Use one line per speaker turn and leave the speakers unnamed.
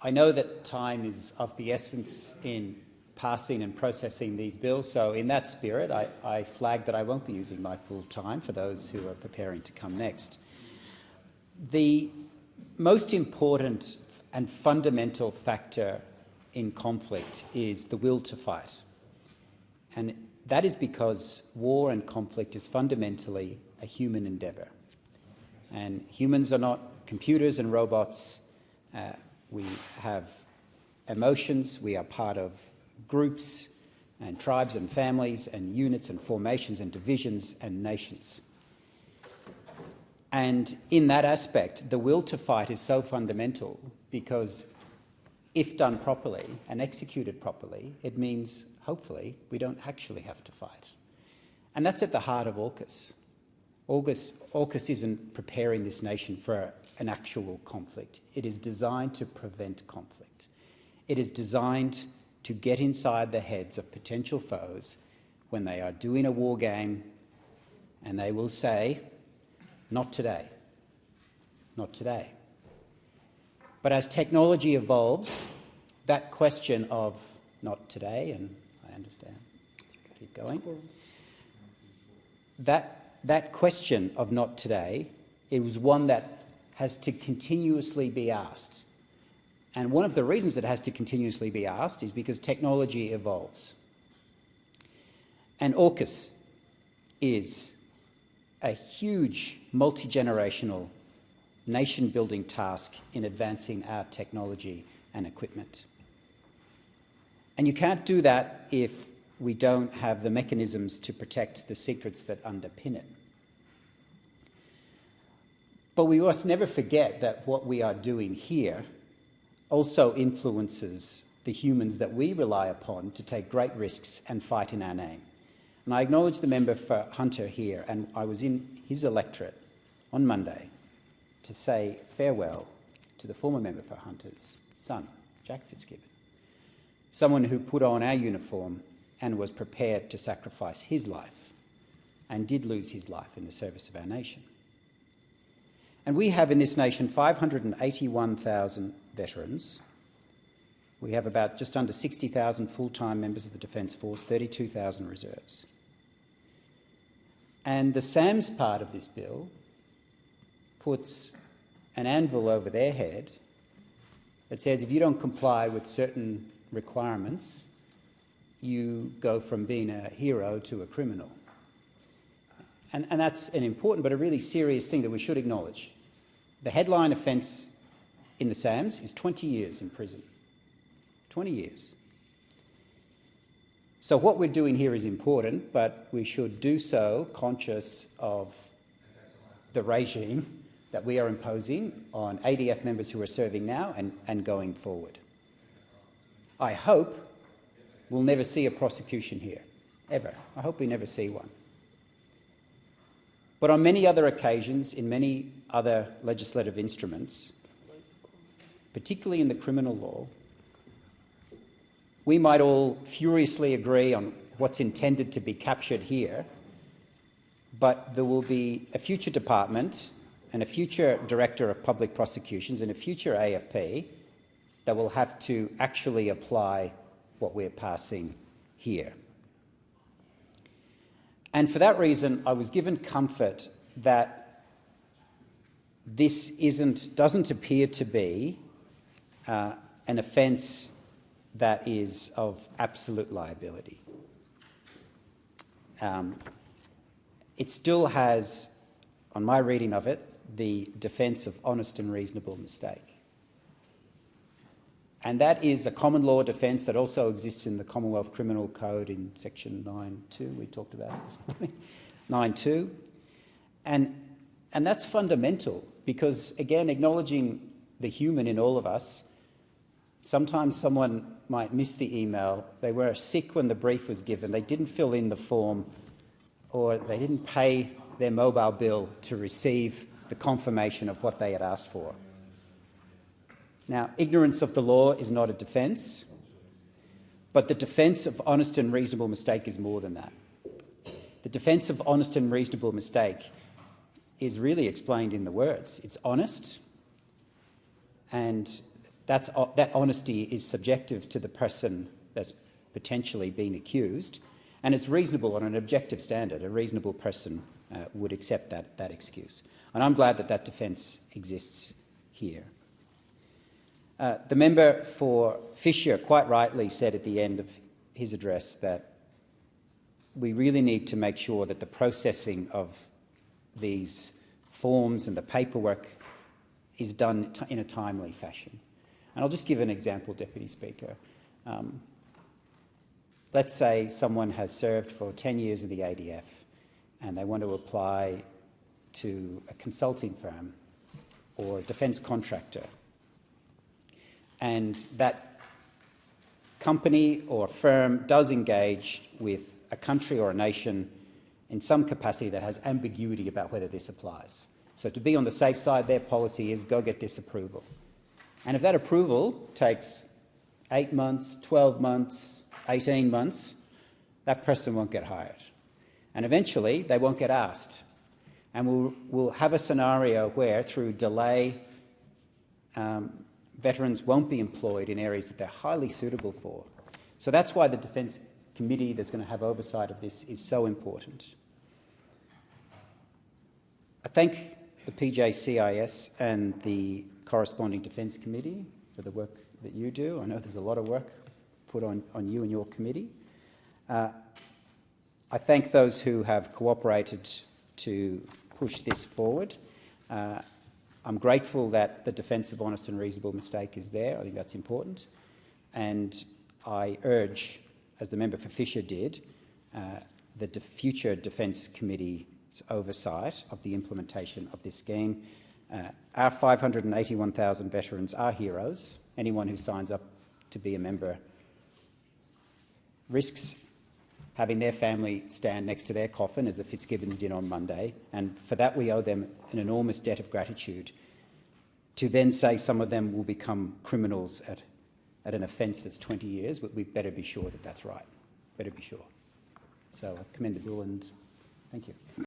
I know that time is of the essence in passing and processing these bills, so in that spirit I flag that I won't be using my full time for those who are preparing to come next. The most important and fundamental factor in conflict is the will to fight. And that is because war and conflict is fundamentally a human endeavour. And humans are not computers and robots. We have emotions. We are part of groups and tribes and families and units and formations and divisions and nations. And in that aspect, the will to fight is so fundamental because if done properly and executed properly, it means, hopefully, we don't actually have to fight. And that's at the heart of AUKUS. AUKUS isn't preparing this nation for an actual conflict. It is designed to prevent conflict. It is designed to get inside the heads of potential foes when they are doing a war game and they will say, not today, not today. But as technology evolves, that question of not today, and I understand, keep going, that question of not today, it was one that has to continuously be asked. And one of the reasons it has to continuously be asked is because technology evolves. And AUKUS is a huge multi-generational nation-building task in advancing our technology and equipment. And you can't do that if we don't have the mechanisms to protect the secrets that underpin it. But we must never forget that what we are doing here also influences the humans that we rely upon to take great risks and fight in our name. And I acknowledge the member for Hunter here, and I was in his electorate on Monday to say farewell to the former member for Hunter's son, Jack Fitzgibbon, someone who put on our uniform and was prepared to sacrifice his life and did lose his life in the service of our nation. And we have in this nation 581,000 veterans. We have about just under 60,000 full-time members of the Defence Force, 32,000 reserves. And the SAMS part of this bill puts an anvil over their head that says if you don't comply with certain requirements, you go from being a hero to a criminal. And that's an important but a really serious thing that we should acknowledge. The headline offence in the SAMS is 20 years in prison. 20 years. So what we're doing here is important, but we should do so conscious of the regime that we are imposing on ADF members who are serving now and going forward. I hope we'll never see a prosecution here, ever. I hope we never see one. But on many other occasions, in many other legislative instruments, particularly in the criminal law, we might all furiously agree on what's intended to be captured here, but there will be a future department and a future director of public prosecutions and a future AFP that will have to actually apply what we're passing here. And for that reason, I was given comfort that this doesn't appear to be an offence that is of absolute liability. It still has, on my reading of it, the defence of honest and reasonable mistake. And that is a common law defence that also exists in the Commonwealth Criminal Code in section 9.2, we talked about this morning, 9.2. And that's fundamental because, again, acknowledging the human in all of us, sometimes someone might miss the email, they were sick when the brief was given, they didn't fill in the form, or they didn't pay their mobile bill to receive the confirmation of what they had asked for. Now, ignorance of the law is not a defence, but the defence of honest and reasonable mistake is more than that. The defence of honest and reasonable mistake is really explained in the words. It's honest and that honesty is subjective to the person that's potentially being accused, and it's reasonable on an objective standard. A reasonable person would accept that excuse. And I'm glad that that defence exists here. The member for Fisher quite rightly said at the end of his address that we really need to make sure that the processing of these forms and the paperwork is done in a timely fashion. And I'll just give an example, Deputy Speaker. Let's say someone has served for 10 years in the ADF and they want to apply to a consulting firm or a defence contractor, and that company or firm does engage with a country or a nation in some capacity that has ambiguity about whether this applies. So to be on the safe side, their policy is go get this approval. And if that approval takes 8 months, 12 months, 18 months, that person won't get hired. And eventually they won't get asked. And we'll have a scenario where, through delay, veterans won't be employed in areas that they're highly suitable for. So that's why the Defence Committee that's going to have oversight of this is so important. I thank the PJCIS and the corresponding Defence Committee for the work that you do. I know there's a lot of work put on you and your committee. I thank those who have cooperated to push this forward. I'm grateful that the defence of honest and reasonable mistake is there. I think that's important. And I urge, as the member for Fisher did, the future Defence Committee's oversight of the implementation of this scheme. Our 581,000 veterans are heroes. Anyone who signs up to be a member risks having their family stand next to their coffin, as the Fitzgibbons did on Monday, and for that we owe them an enormous debt of gratitude. To then say some of them will become criminals at an offence that's 20 years, we better be sure that that's right. Better be sure. So I commend the bill and thank you.